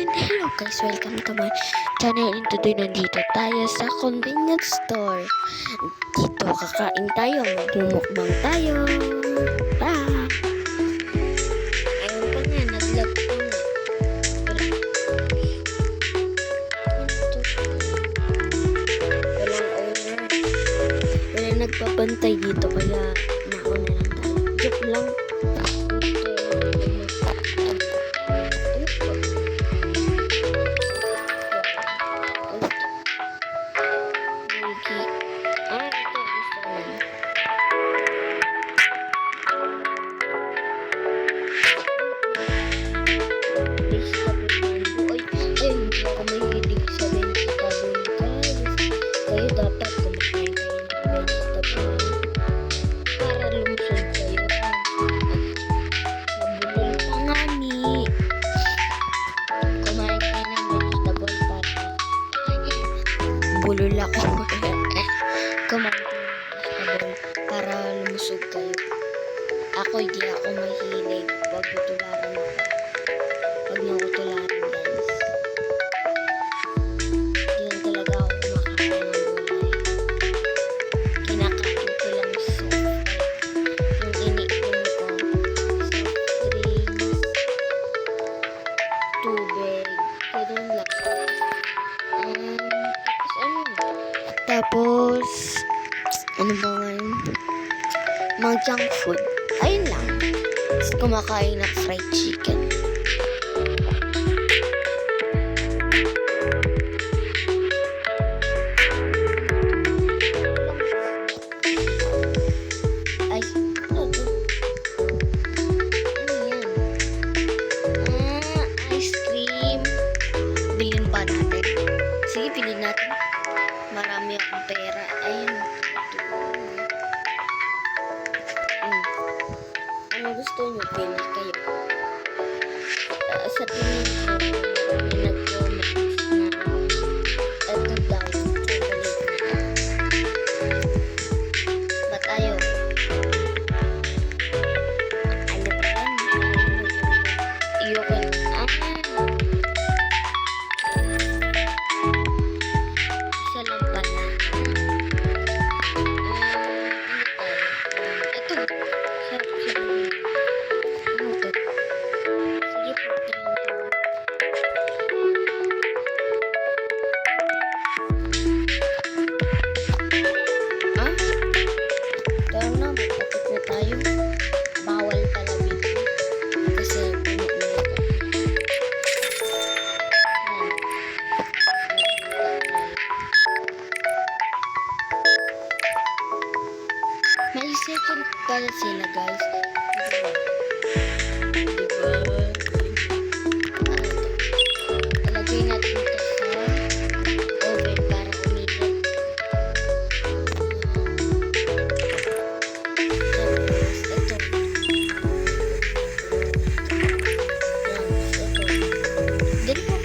Hello guys, welcome to my channel. And today nandito tayo sa convenience store. Dito kakain tayo, magmumukbang tayo. Bye! Ayun pa nga, nag-vlog pa nga. Walang owner. Walang nagpapantay dito kaya nauna lang tayo. Joke lang. Dapat kumakain kayo ng vegetable para lumusog kayo. Nabulol pa nga ni. Kumain kayo ng vegetable para bulol ako. Kumain kayo ng vegetable para lumusog kayo. Ako hindi ako mahilig. Wag tutularan ako. Wag niyo ako tularan guys. Yan talaga ako kumakain ng gulay. Kinakain ko lang soft. Yung iniinom ko, soft drinks, tubig, ganun lang. Tapos ano ba ngayon? Mga junk food. Ayun lang. Tapos kumakain ng fried chicken. Ay, ano to? Ano yan? Ice cream. Bilhin pa natin. Sige, bilhin natin. Marami akong pera. Ayun. Ano gusto nyo? Pili kayo. Sa tingin ko, marami nag-comment na eto daw, chocolate na. Ba't ayaw? Ano pa yan? Iyoko. Isa lang pala. Ito. Sarap siya. Ano to? Sige po. Tara na, magpapit na tayo. Bawal pala dito. Kasi puno na ito. May second pala sila guys. Diba? Ilagay natin ito sa oven para uminit. Tapos ito. Dito po.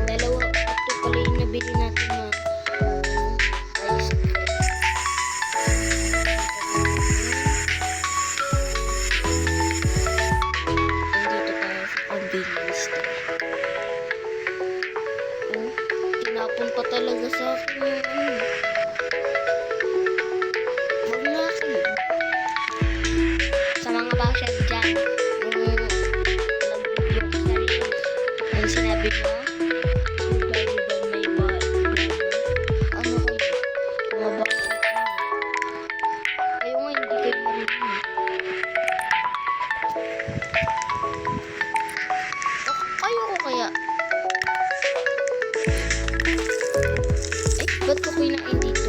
Dalawa, ito pala yung nabili natin na ice cream. Andito tayo sa convenience store. Tinapon pa talaga sa akin yung Huwag na akin. Sa mga basher dyan, yung nag-video ko sa reels, ang sinabi ko, may ano kayo? Mga basher kayo. Kayo nga, hindi kayo marunong. Ayoko kaya. Ba't ko kinain dito?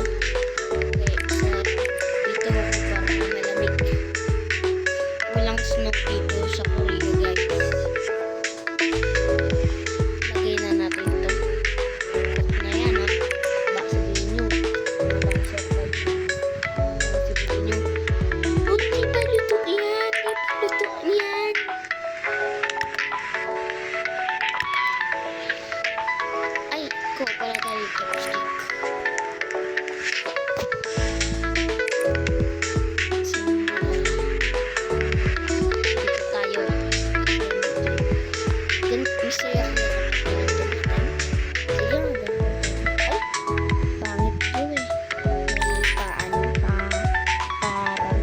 ko pala tayo chopstick. Dito tayo. Ganito saya ko na sige, ay, pangit yun eh. May paano pa, parang.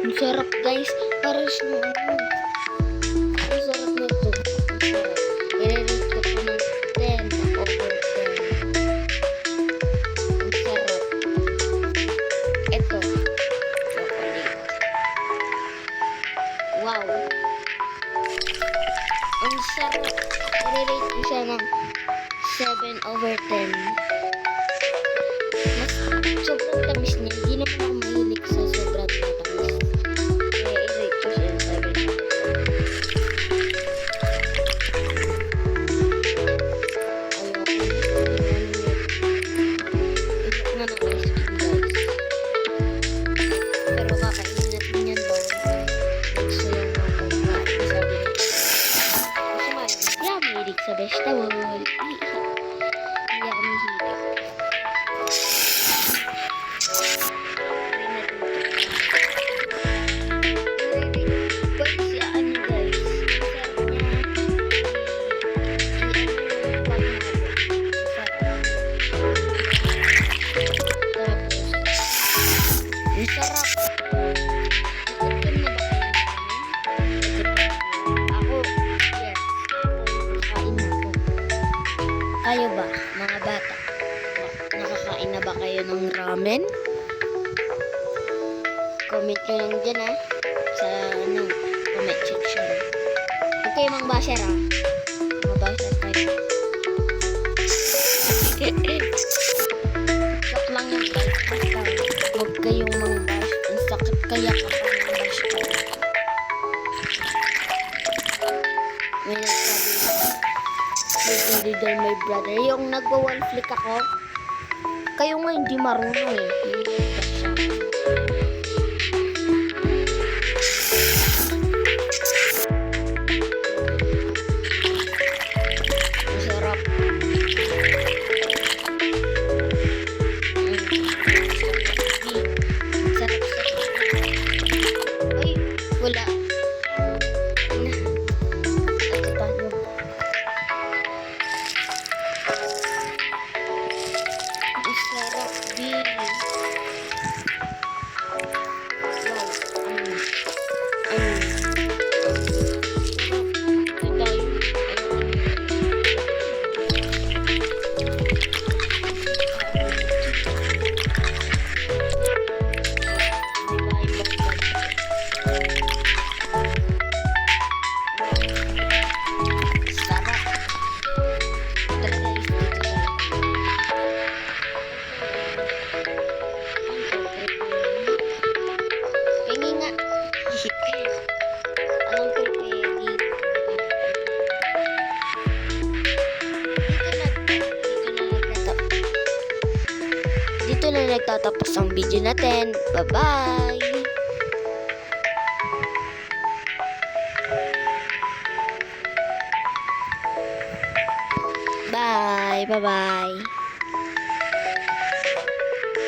Ang sarap guys, para siyang ano. Ang sarap nito. Ang sarap. I-rate ko po ng 10 over 10. Ang sarap. Ito. Chocolate. Wow. Ang sarap. I-rate ko siya ng 7 over 10. Mas sobrang tamis niya. Hindi naman ako mahilig sa sobrang tamis. Kaya i-rate ko siya ng 7 over 10. Pero kakainin natin yan daw. Nagsayang ako. Sabi niya. Kasi nga, hindi ako mahilig sa vegetable. Hindi ako mahilig. Ang sarap. Nakatim na ba kayo? Ako, yes. Kain na ako. Kayo ba, mga bata? Nakakain na ba kayo ng ramen? Comment nyo lang dyan ha. Sa comment section. Okay, mga basher ha. Mga basher kayo. Sak lang yung guys. Huwag kayong mga bash. Ang sakit kaya kapag mga bash kayo. May nagsabi na leader my brother. Yung nagwa-one flick ako. Kayo nga hindi marunong eh. Hindi ba siya? Masarap. Sarap sa ay, wala. Ito tayo. Ang sarap din. Wow. Ito tayo. Dito na nagtatapos ang video natin. Bye-bye! Bye! Bye-bye!